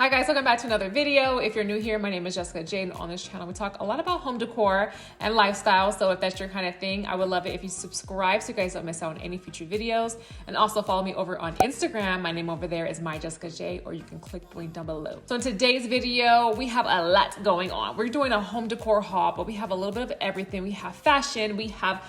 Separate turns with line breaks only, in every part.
Hi guys, welcome back to another video. If you're new here, my name is Jessica J, and on this channel we talk a lot about home decor and lifestyle. So if that's your kind of thing, I would love it if you subscribe so you guys don't miss out on any future videos. And also follow me over on Instagram. My name over there is myjessicaj, or you can click the link down below. So in today's video, we have a lot going on. We're doing a home decor haul, but we have a little bit of everything. We have fashion, we have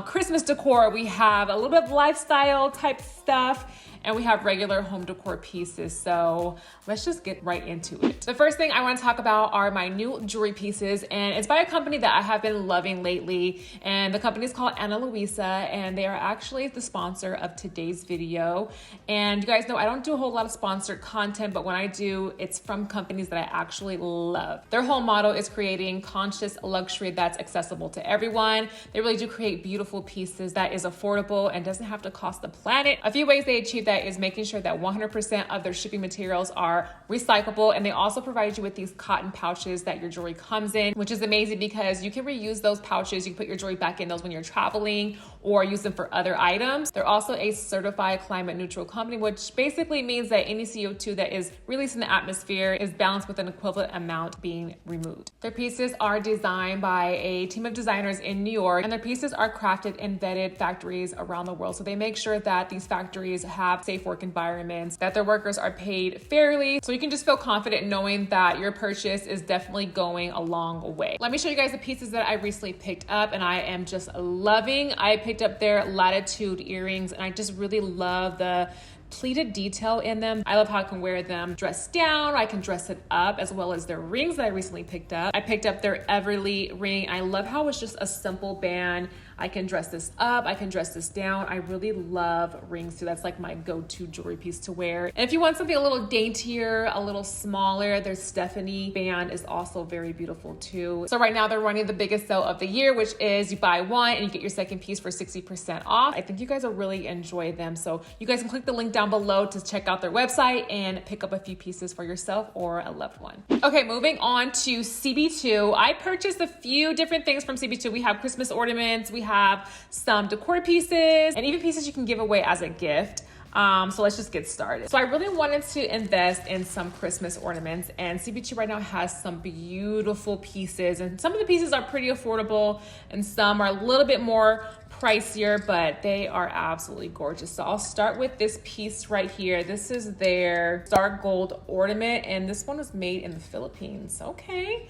Christmas decor, we have a little bit of lifestyle type stuff, and we have regular home decor pieces. So let's just get right into it. The first thing I want to talk about are my new jewelry pieces, and it's by a company that I have been loving lately. And the company is called Ana Luisa, and they are actually the sponsor of today's video. And you guys know I don't do a whole lot of sponsored content, but when I do, it's from companies that I actually love. Their whole motto is creating conscious luxury that's accessible to everyone. They really do create beautiful pieces that is affordable and doesn't have to cost the planet. A few ways they achieve that is making sure that 100% of their shipping materials are recyclable, and they also provide you with these cotton pouches that your jewelry comes in, which is amazing because you can reuse those pouches. You can put your jewelry back in those when you're traveling or use them for other items. They're also a certified climate neutral company, which basically means that any CO2 that is released in the atmosphere is balanced with an equivalent amount being removed. Their pieces are designed by a team of designers in New York, and their pieces are crafted in vetted factories around the world. So they make sure that these factories have safe work environments, that their workers are paid fairly. So you can just feel confident knowing that your purchase is definitely going a long way. Let me show you guys the pieces that I recently picked up and I am just loving. I picked up their Latitude earrings, and I just really love the pleated detail in them. I love how I can wear them dressed down. I can dress it up, as well as their rings that I recently picked up. I picked up their Everly ring. I love how it's just a simple band. I can dress this up, I can dress this down. I really love rings too. That's like my go-to jewelry piece to wear. And if you want something a little daintier, a little smaller, their Stephanie band is also very beautiful too. So right now they're running the biggest sale of the year, which is you buy one and you get your second piece for 60% off. I think you guys will really enjoy them. So you guys can click the link down below to check out their website and pick up a few pieces for yourself or a loved one. Okay, moving on to CB2. I purchased a few different things from CB2. We have Christmas ornaments, we have some decor pieces, and even pieces you can give away as a gift. So let's just get started. So I really wanted to invest in some Christmas ornaments, and CB2 right now has some beautiful pieces, and some of the pieces are pretty affordable and some are a little bit more pricier, but they are absolutely gorgeous. So I'll start with this piece right here. This is their dark gold ornament, and this one was made in the Philippines. Okay,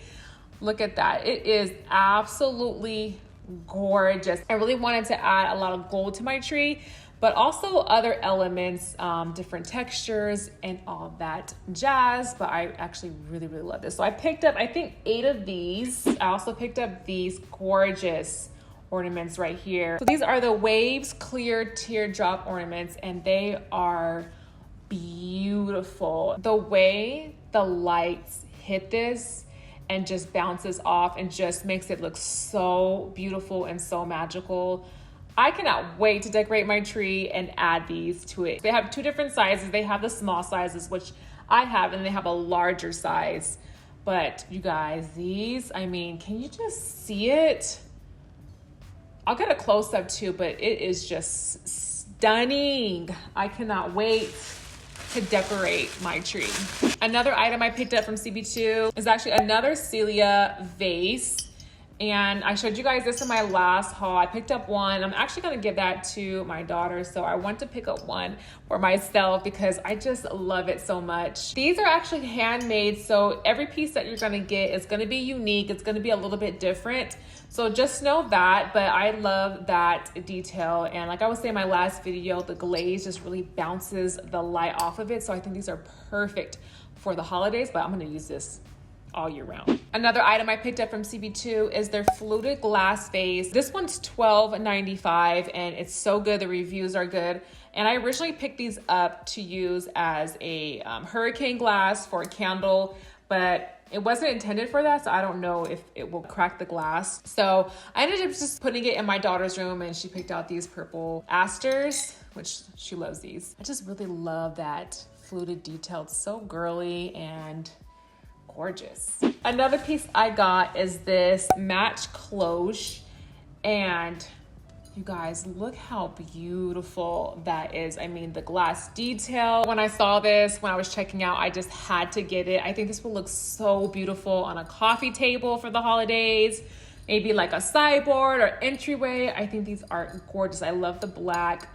look at that. It is absolutely gorgeous. I really wanted to add a lot of gold to my tree, but also other elements, different textures and all that jazz. But I actually really love this. So I picked up, I think, 8 of these. I also picked up these gorgeous ornaments right here. So these are the Waves Clear Teardrop ornaments, and they are beautiful. The way the lights hit this and just bounces off and just makes it look so beautiful and so magical. I cannot wait to decorate my tree and add these to it. They have 2 different sizes. They have the small sizes, which I have, and they have a larger size. But you guys, these, I mean, can you just see it? I'll get a close up too, but it is just stunning. I cannot wait to decorate my tree. Another item I picked up from CB2 is actually another Celia vase. And I showed you guys this in my last haul. I picked up one. I'm actually gonna give that to my daughter. So I want to pick up one for myself because I just love it so much. These are actually handmade. So every piece that you're gonna get is gonna be unique. It's gonna be a little bit different. So just know that, but I love that detail. And like I was saying in my last video, the glaze just really bounces the light off of it. So I think these are perfect for the holidays, but I'm gonna use this all year round. Another item I picked up from CB2 is their fluted glass vase. This one's $12.95 and it's so good. The reviews are good. And I originally picked these up to use as a hurricane glass for a candle, but it wasn't intended for that, so I don't know if it will crack the glass. So I ended up just putting it in my daughter's room, and she picked out these purple asters, which she loves these. I just really love that fluted detail. It's so girly and gorgeous. Another piece I got is this match cloche, and You guys, look how beautiful that is. I mean, the glass detail. When I saw this, when I was checking out, I just had to get it. I think this will look so beautiful on a coffee table for the holidays. Maybe like a sideboard or entryway. I think these are gorgeous. I love the black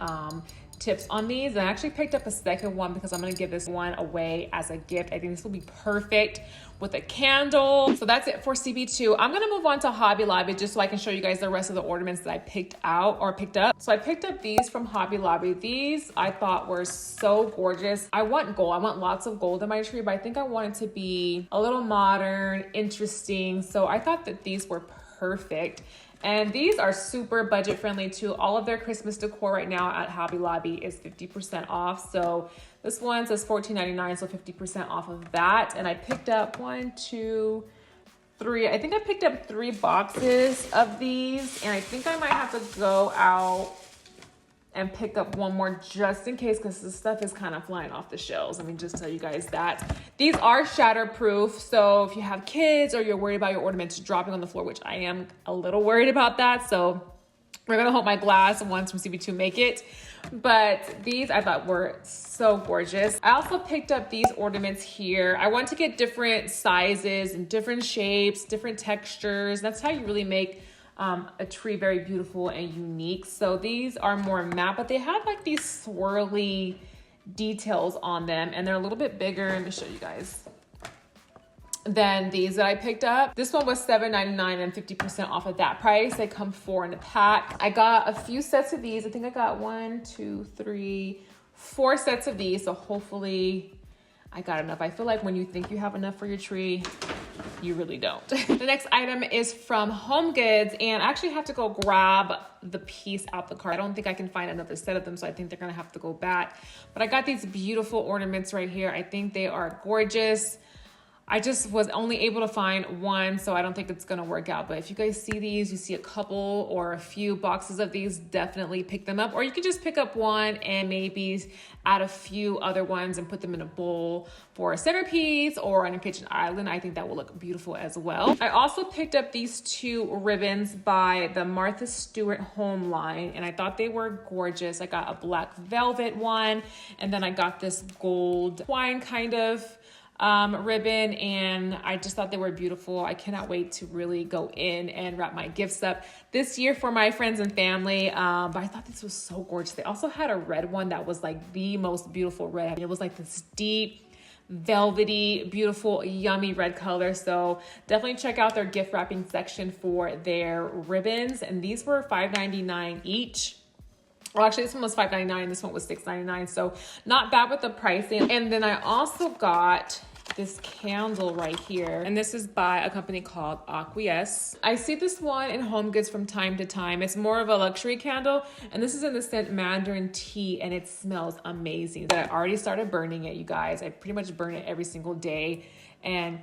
tips on these. And I actually picked up a second one because I'm gonna give this one away as a gift. I think this will be perfect with a candle. So that's it for CB2. I'm gonna move on to Hobby Lobby just so I can show you guys the rest of the ornaments that I picked up. So I picked up these from Hobby Lobby. These I thought were so gorgeous. I want gold. I want lots of gold in my tree, but I think I want it to be a little modern, interesting. So I thought that these were perfect. And these are super budget friendly too. All of their Christmas decor right now at Hobby Lobby is 50% off. So this one says $14.99, so 50% off of that. And I picked up 1, 2, 3. I think I picked up 3 boxes of these. And I think I might have to go out and pick up one more just in case, because this stuff is kind of flying off the shelves. Let me just tell you guys that. These are shatterproof, so if you have kids or you're worried about your ornaments dropping on the floor, which I am a little worried about that, so we're gonna hope my glass ones from CB2 make it. But these I thought were so gorgeous. I also picked up these ornaments here. I want to get different sizes and different shapes, different textures. That's how you really make a tree very beautiful and unique. So these are more matte, but they have like these swirly details on them, and they're a little bit bigger. Let me show you guys than these that I picked up. This one was $7.99 and 50% off of that price. They come 4 in a pack. I got a few sets of these. I think I got 1, 2, 3, 4 sets of these. So hopefully I got enough. I feel like when you think you have enough for your tree, you really don't. The next item is from Homegoods, and I actually have to go grab the piece out the cart. I don't think I can find another set of them, so I think they're gonna have to go back. But I got these beautiful ornaments right here. I think they are gorgeous. I just was only able to find one, so I don't think it's gonna work out. But if you guys see these, you see a couple or a few boxes of these, definitely pick them up. Or you could just pick up one and maybe add a few other ones and put them in a bowl for a centerpiece or on a kitchen island. I think that will look beautiful as well. I also picked up these 2 ribbons by the Martha Stewart Home line, and I thought they were gorgeous. I got a black velvet one, and then I got this gold twine kind of ribbon, and I just thought they were beautiful. I cannot wait to really go in and wrap my gifts up this year for my friends and family. But I thought this was so gorgeous. They also had a red one that was like the most beautiful red. It was like this deep, velvety, beautiful, yummy red color. So definitely check out their gift wrapping section for their ribbons. And these were $5.99 each. Well, actually, this one was $5.99. This one was $6.99. So not bad with the pricing. And then I also got this candle right here, and this is by a company called Acquiesce. I see this one in Homegoods from time to time. It's more of a luxury candle, and this is in the scent Mandarin Tea, and it smells amazing. I already started burning it, you guys. I pretty much burn it every single day, and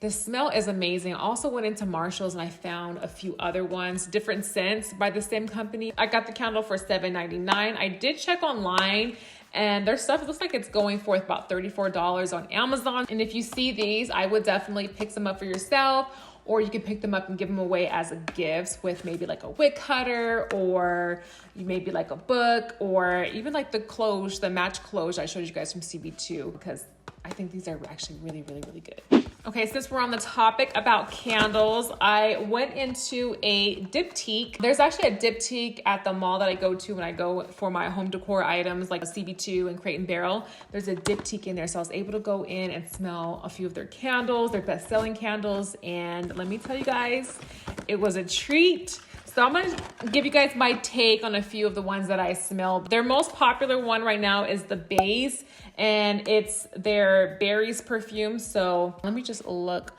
the smell is amazing. I also went into Marshall's and I found a few other ones, different scents by the same company. I got the candle for $7.99. I did check online, and their stuff looks like it's going for about $34 on Amazon. And if you see these, I would definitely pick some up for yourself, or you can pick them up and give them away as a gift with maybe like a wick cutter, or maybe like a book, or even like the clothes, the match clothes I showed you guys from CB2, because I think these are actually really, really, really good. Okay, since we're on the topic about candles, I went into a Diptyque. There's actually a Diptyque at the mall that I go to when I go for my home decor items like CB2 and Crate and Barrel. There's a Diptyque in there, so I was able to go in and smell a few of their candles, their best-selling candles, and let me tell you guys, it was a treat. So I'm gonna give you guys my take on a few of the ones that I smell. Their most popular one right now is the Bays, and it's their berries perfume. So let me just look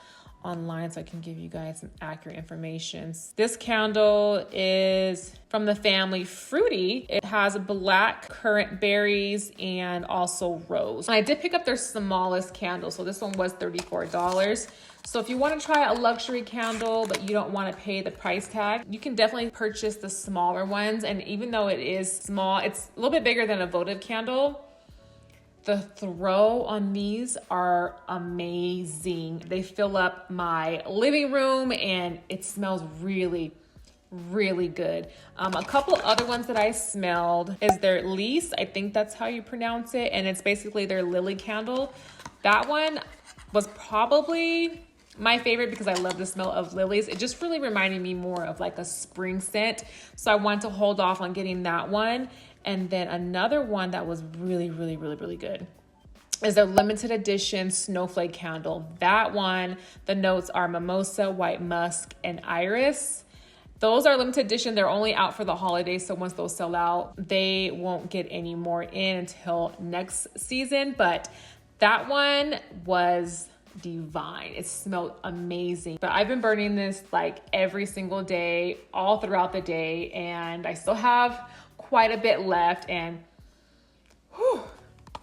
online so I can give you guys some accurate information. This candle is from the family Fruity. It has black currant berries and also rose. And I did pick up their smallest candle, so this one was $34. So if you want to try a luxury candle, but you don't want to pay the price tag, you can definitely purchase the smaller ones. And even though it is small, it's a little bit bigger than a votive candle. The throw on these are amazing. They fill up my living room and it smells really, really good. A couple other ones that I smelled is their Lys, I think that's how you pronounce it, and it's basically their lily candle. That one was probably my favorite because I love the smell of lilies. It just really reminded me more of like a spring scent, so I wanted to hold off on getting that one. And then another one that was really good is their limited edition snowflake candle. That one, the notes are mimosa, white musk, and iris. Those are limited edition. They're only out for the holidays. So once those sell out, they won't get any more in until next season. But that one was divine. It smelled amazing. But I've been burning this like every single day, all throughout the day. And I still have quite a bit left. And whew,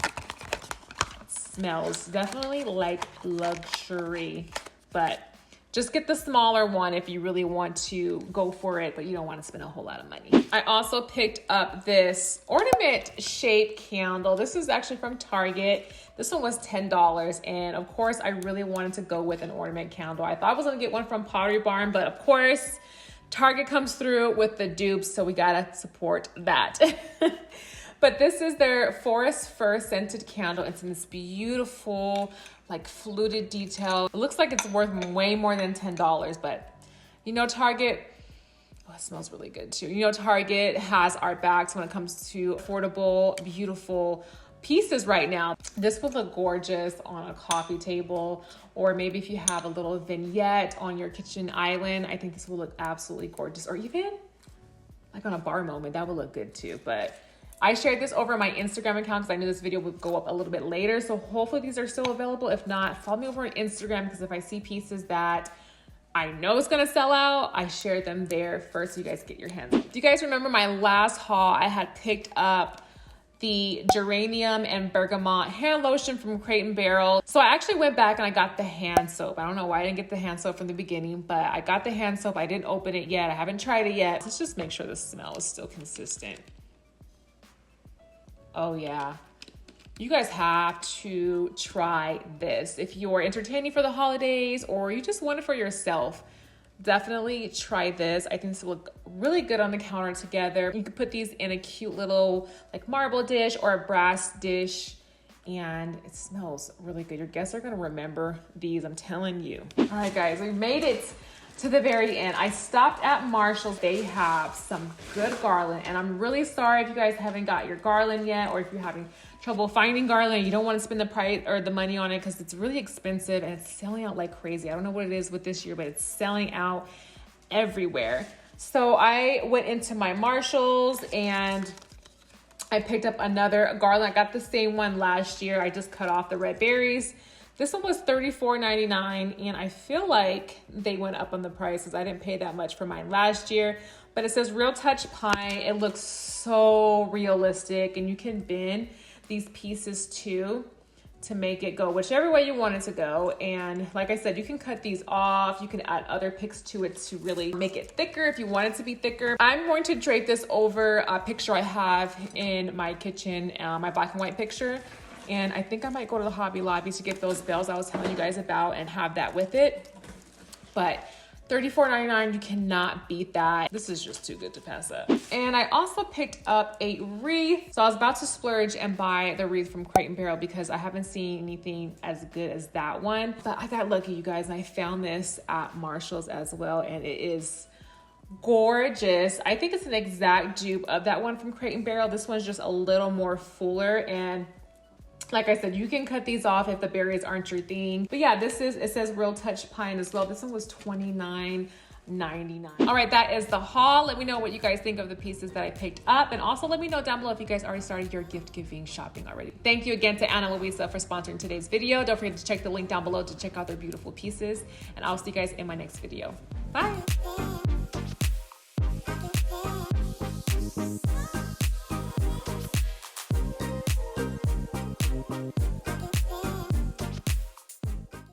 it smells definitely like luxury. But just get the smaller one if you really want to go for it, but you don't want to spend a whole lot of money. I also picked up this ornament shaped candle. This is actually from Target. This one was $10. And of course, I really wanted to go with an ornament candle. I thought I was going to get one from Pottery Barn, but of course, Target comes through with the dupes, so we got to support that. But this is their Forest Fir scented candle. It's in this beautiful, like fluted detail. It looks like it's worth way more than $10, but you know, Target, oh, it smells really good too. You know, Target has our backs when it comes to affordable, beautiful pieces right now. This would look gorgeous on a coffee table, or maybe if you have a little vignette on your kitchen island, I think this will look absolutely gorgeous. Or even like on a bar moment, that would look good too. But I shared this over my Instagram account because I knew this video would go up a little bit later. So hopefully these are still available. If not, follow me over on Instagram, because if I see pieces that I know it's gonna sell out, I share them there first so you guys get your hands on. Do you guys remember my last haul? I had picked up the geranium and bergamot hand lotion from Crate & Barrel. So I actually went back and I got the hand soap. I don't know why I didn't get the hand soap from the beginning, but I got the hand soap. I didn't open it yet. I haven't tried it yet. Let's just make sure the smell is still consistent. Oh yeah, you guys have to try this. If you're entertaining for the holidays or you just want it for yourself, definitely try this. I think this will look really good on the counter together. You can put these in a cute little like marble dish or a brass dish, and it smells really good. Your guests are gonna remember these, I'm telling you. All right guys, we made it to the very end. I stopped at Marshall's. They have some good garland, and I'm really sorry if you guys haven't got your garland yet, or if you're having trouble finding garland, you don't want to spend the price or the money on it because it's really expensive and it's selling out like crazy. I don't know what it is with this year, but it's selling out everywhere. So I went into my Marshalls and I picked up another garland. I got the same one last year. I just cut off the red berries. This one was $34.99, and I feel like they went up on the prices. I didn't pay that much for mine last year, but it says Real Touch Pine. It looks so realistic, and you can bend these pieces too to make it go whichever way you want it to go. And like I said, you can cut these off. You can add other picks to it to really make it thicker if you want it to be thicker. I'm going to drape this over a picture I have in my kitchen, my black and white picture. And I think I might go to the Hobby Lobby to get those bells I was telling you guys about and have that with it. But $34.99, you cannot beat that. This is just too good to pass up. And I also picked up a wreath. So I was about to splurge and buy the wreath from Crate & Barrel because I haven't seen anything as good as that one. But I got lucky, you guys, and I found this at Marshall's as well, and it is gorgeous. I think it's an exact dupe of that one from Crate & Barrel. This one's just a little more fuller, and like I said, you can cut these off if the berries aren't your thing. But yeah, it says Real Touch Pine as well. This one was $29.99. All right, that is the haul. Let me know what you guys think of the pieces that I picked up. And also let me know down below if you guys already started your gift giving shopping already. Thank you again to Ana Luisa for sponsoring today's video. Don't forget to check the link down below to check out their beautiful pieces. And I'll see you guys in my next video. Bye.